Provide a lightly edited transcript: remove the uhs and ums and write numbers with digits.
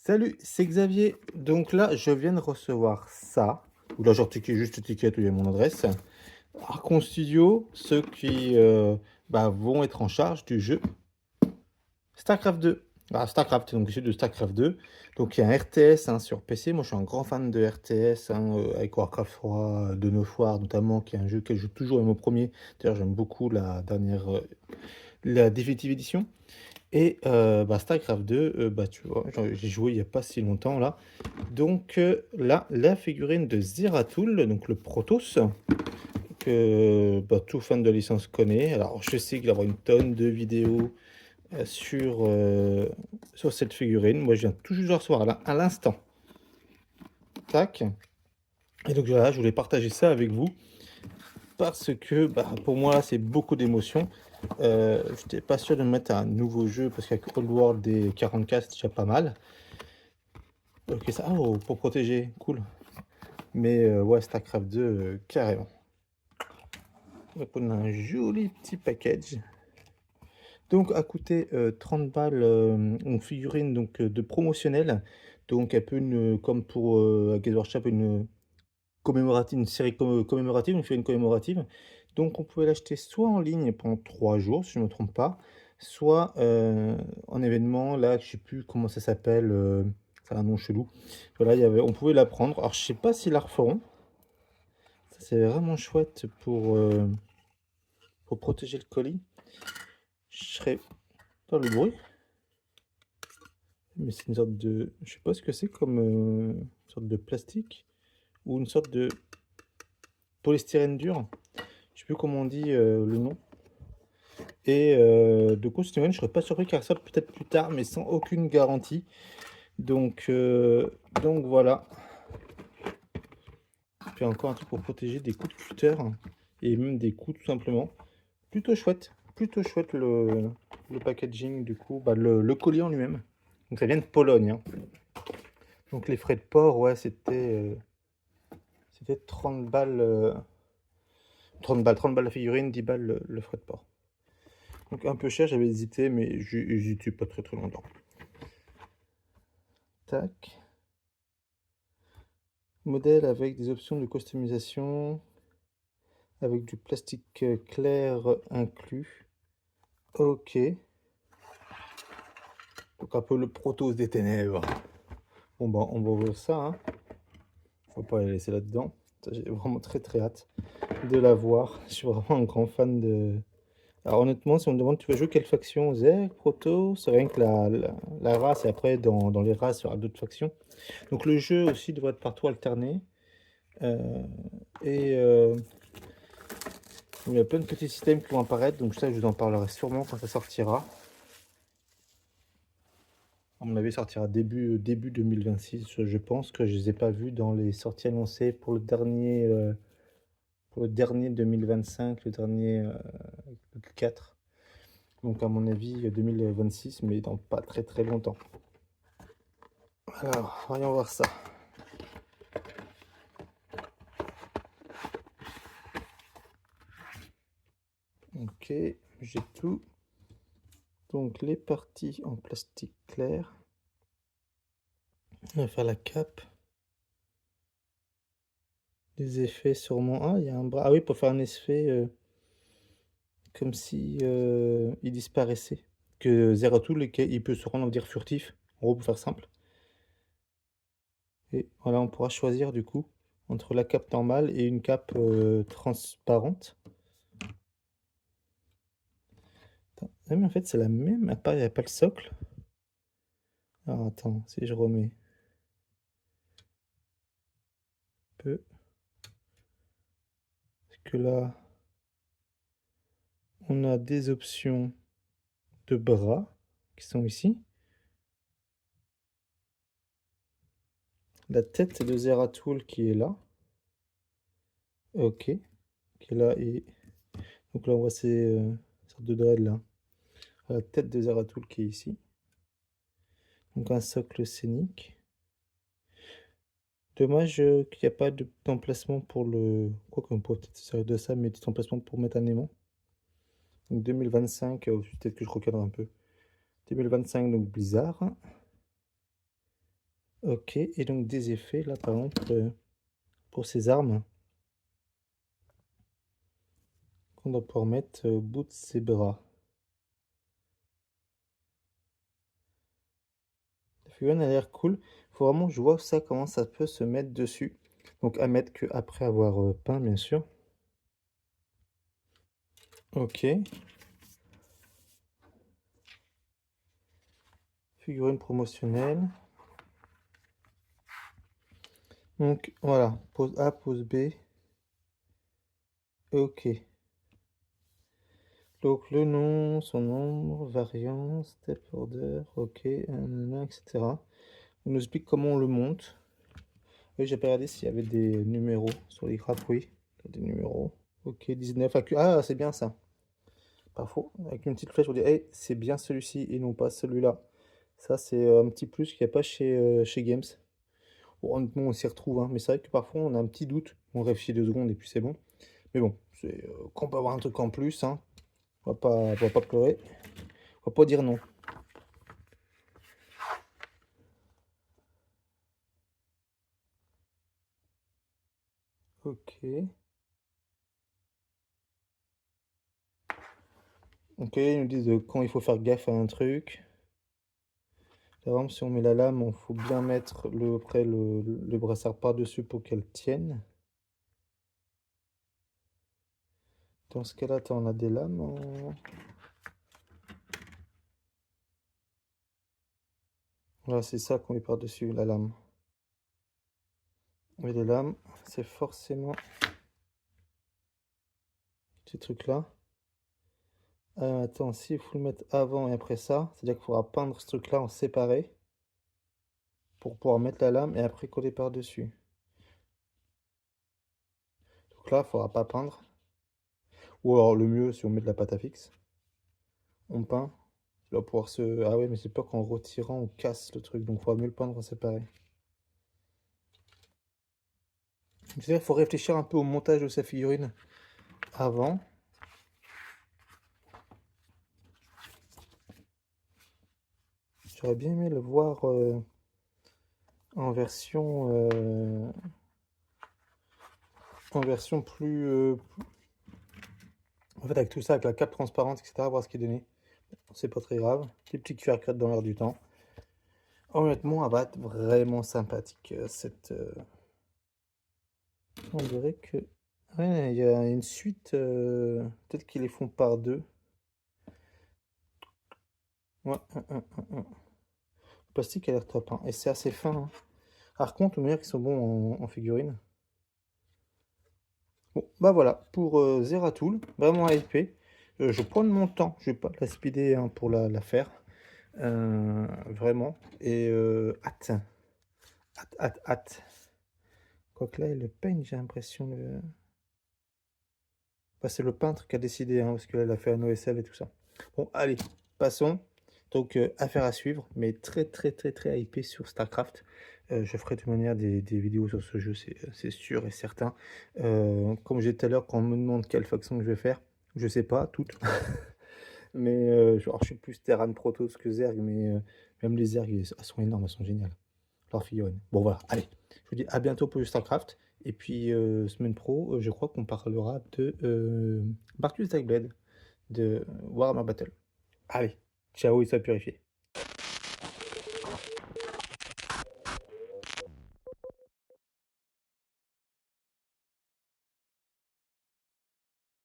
Salut, c'est Xavier. Donc là, je viens de recevoir ça. Ou là, genre, juste étiquette où il y a mon adresse. Arcon Studio, ceux qui vont être en charge du jeu StarCraft 2. Ah, StarCraft, donc issu de StarCraft 2. Donc il y a un RTS sur PC. Moi, je suis un grand fan de RTS, avec Warcraft 3, de No War notamment, qui est un jeu que je joue toujours, et mon premier. D'ailleurs, j'aime beaucoup la dernière, la Definitive Edition. Et StarCraft 2, tu vois, j'ai joué il n'y a pas si longtemps là. Donc là, la figurine de Zeratul, donc le Protoss, que tout fan de licence connaît. Alors je sais qu'il va y avoir une tonne de vidéos sur cette figurine. Moi je viens tout juste de recevoir là, à l'instant. Tac. Et donc voilà, je voulais partager ça avec vous. Parce que pour moi c'est beaucoup d'émotions. J'étais pas sûr de me mettre un nouveau jeu parce qu'avec Old World et 40K c'est déjà pas mal. Ok, ça, oh, pour protéger, cool. Mais ouais, StarCraft 2, carrément. On va prendre un joli petit package. Donc, à coûter 30 balles, une figurine donc, de promotionnel. Donc, un peu comme pour Games Workshop, une commémorative, une série commémorative, une figurine commémorative. Donc, on pouvait l'acheter soit en ligne pendant 3 jours, si je ne me trompe pas, soit en événement, là, je sais plus comment ça s'appelle, ça a un nom chelou. Voilà, on pouvait la prendre. Alors, je sais pas s'ils la referont. Ça, c'est vraiment chouette pour protéger le colis. Je serais dans le bruit, mais c'est une sorte de, je sais pas ce que c'est comme une sorte de plastique ou une sorte de polystyrène dur. Je sais plus comment on dit le nom. Et de coup, je serais pas surpris qu'elle sorte peut-être plus tard, mais sans aucune garantie. Donc voilà. Puis encore un truc pour protéger des coups de cutter et même des coups tout simplement. Plutôt chouette le packaging du coup, le colis en lui-même. Donc ça vient de Pologne, hein. Donc les frais de port, ouais, c'était 30 balles, 30 balles la figurine, 10 balles le frais de port. Donc un peu cher, j'avais hésité, mais j'y suis pas très longtemps. Tac. Modèle avec des options de customisation, avec du plastique clair inclus. Ok. Donc un peu le Protoss des ténèbres. Bon on va ouvrir ça, hein. Faut pas la laisser là-dedans. J'ai vraiment très hâte de la voir. Je suis vraiment un grand fan de... Alors honnêtement, si on me demande tu vas jouer quelle faction, Zerg, Proto, c'est rien que la race, et après dans les races, il y aura d'autres factions. Donc le jeu aussi devrait être partout alterné. Euh, et il y a plein de petits systèmes qui vont apparaître, donc ça je vous en parlerai sûrement quand ça sortira. À mon avis, ça sortira début 2026. Je pense que je les ai pas vus dans les sorties annoncées pour le dernier 2025, le dernier 4. Donc à mon avis 2026, mais dans pas très longtemps. Alors, voyons voir ça. Ok, j'ai tout. Donc les parties en plastique clair. On va faire la cape. Les effets sûrement. Ah, il y a un bras. Ah oui, pour faire un effet comme si il disparaissait. Que Zeratul, il peut se rendre, on va dire, furtif. En gros, pour faire simple. Et voilà, on pourra choisir du coup entre la cape normale et une cape transparente. Attends. Ah, mais en fait, c'est la même, à part, il n'y a pas le socle. Alors attends, si je remets un peu. Parce que là, on a des options de bras qui sont ici. La tête de Zeratul qui est là. Ok. Qui est là et... Donc là, on voit ces sortes de dread là. La tête de Zeratul qui est ici. Donc un socle scénique. Dommage qu'il n'y a pas d'emplacement pour le... Quoi qu'on peut peut-être se servir de ça, mais petit emplacement pour mettre un aimant. Donc 2025, peut-être que je recadre un peu. 2025, donc Blizzard. OK, et donc des effets là, par exemple, pour ces armes qu'on doit pouvoir mettre au bout de ses bras. La figurine a l'air cool. Faut vraiment que je vois ça, comment ça peut se mettre dessus. Donc à mettre qu'après avoir, peint, bien sûr. OK. Figurine promotionnelle. Donc voilà, pose A, pose B. OK. Donc le nom, son nombre, variant, step order, OK, nanana, et cetera. On nous explique comment on le monte. Oui, j'ai pas regardé s'il y avait des numéros sur les grappes, oui. Des numéros. OK, 19 ah, c'est bien ça. Pas faux. Avec une petite flèche pour dire, hey, c'est bien celui-ci et non pas celui-là. Ça, c'est un petit plus qu'il n'y a pas chez Games. Bon, honnêtement, on s'y retrouve, hein, mais c'est vrai que parfois on a un petit doute. On réfléchit 2 secondes et puis c'est bon. Mais bon, c'est qu'on peut avoir un truc en plus, hein. On va pas pleurer. On va pas dire non. Ok. Ok, ils nous disent quand il faut faire gaffe à un truc. Par exemple, si on met la lame, il faut bien mettre après le brassard par-dessus pour qu'elle tienne. Dans ce cas-là, on a des lames Voilà, c'est ça qu'on met par-dessus, la lame. Et les lames, c'est forcément ces trucs-là. Attends, s'il faut le mettre avant et après ça, c'est-à-dire qu'il faudra peindre ce truc-là en séparé pour pouvoir mettre la lame et après coller par-dessus. Donc là, il faudra pas peindre. Ou alors le mieux, si on met de la pâte à fixe, on peint. Il va pouvoir se... Ah ouais, mais j'ai peur qu'en retirant, on casse le truc. Donc il faudra mieux le peindre en séparé. C'est-à-dire qu'il faut réfléchir un peu au montage de sa figurine avant. J'aurais bien aimé le voir en version plus... En fait, avec tout ça, avec la cape transparente, etc., voir ce qui est donné. C'est pas très grave. Des petits QR codes dans l'air du temps. Honnêtement, elle va être vraiment sympathique, cette... On dirait que... Ouais, il y a une suite... Peut-être qu'ils les font par deux. Ouais, Le plastique a l'air top, hein. Et c'est assez fin, hein. Par contre, on va dire qu'ils sont bons en figurine. Bon, bah voilà, pour Zeratul, vraiment hypé. Je prends de mon temps, je vais pas la speeder hein, pour la faire. Vraiment. Et hâte. Hâte, hâte, hâte. Quoique là, il le peigne, j'ai l'impression. Bah, c'est le peintre qui a décidé, hein, parce que là, il a fait un OSL et tout ça. Bon, allez, passons. Donc, affaire à suivre, mais très, très, très, très hypé sur StarCraft. Je ferai de toute manière des vidéos sur ce jeu, c'est sûr et certain. Comme j'ai dit tout à l'heure, quand on me demande quelle faction je vais faire, je sais pas, toutes. Mais alors, je suis plus Terran Protoss que Zerg, mais même les Zerg, elles sont énormes, elles sont géniales. Leurs figurines. Bon, voilà, allez. Je vous dis à bientôt pour le StarCraft. Et puis, semaine pro, je crois qu'on parlera de Barcus Blade de Warhammer Battle. Allez, ciao, il soit purifié.